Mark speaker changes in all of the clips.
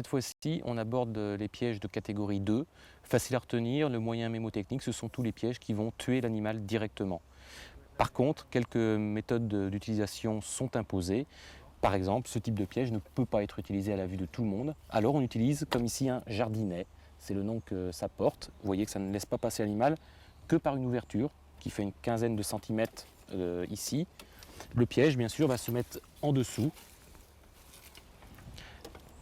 Speaker 1: Cette fois-ci, on aborde les pièges de catégorie 2. Facile à retenir, le moyen mémotechnique, ce sont tous les pièges qui vont tuer l'animal directement. Par contre, quelques méthodes d'utilisation sont imposées. Par exemple, ce type de piège ne peut pas être utilisé à la vue de tout le monde. Alors on utilise, comme ici, un jardinet. C'est le nom que ça porte. Vous voyez que ça ne laisse pas passer l'animal que par une ouverture qui fait une quinzaine de centimètres ici. Le piège, bien sûr, va se mettre en dessous.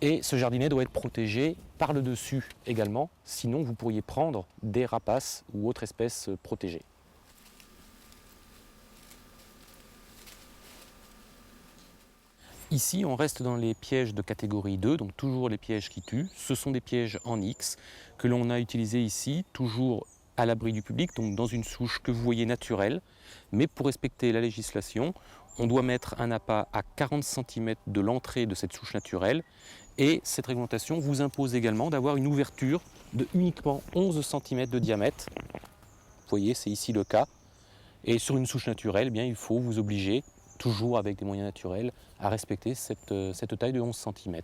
Speaker 1: Et ce jardinet doit être protégé par le dessus également, sinon vous pourriez prendre des rapaces ou autres espèces protégées. Ici, on reste dans les pièges de catégorie 2, donc toujours les pièges qui tuent. Ce sont des pièges en X que l'on a utilisés ici, toujours à l'abri du public, donc dans une souche que vous voyez naturelle. Mais pour respecter la législation, on doit mettre un appât à 40 cm de l'entrée de cette souche naturelle. Et cette réglementation vous impose également d'avoir une ouverture de uniquement 11 cm de diamètre. Vous voyez, c'est ici le cas. Et sur une souche naturelle, eh bien, il faut vous obliger, toujours avec des moyens naturels, à respecter cette taille de 11 cm.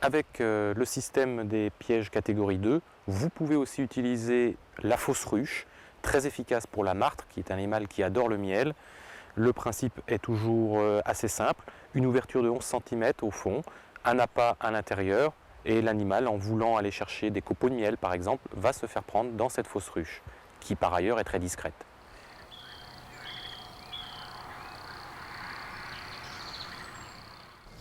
Speaker 1: Avec le système des pièges catégorie 2, vous pouvez aussi utiliser la fausse ruche, très efficace pour la martre, qui est un animal qui adore le miel. Le principe est toujours assez simple, une ouverture de 11 cm au fond, un appât à l'intérieur, et l'animal, en voulant aller chercher des copeaux de miel par exemple, va se faire prendre dans cette fausse ruche, qui par ailleurs est très discrète.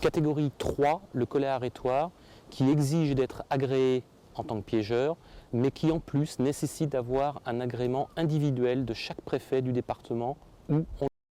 Speaker 1: Catégorie 3, le collet arrêtoire, qui exige d'être agréé en tant que piégeur, mais qui en plus nécessite d'avoir un agrément individuel de chaque préfet du département où on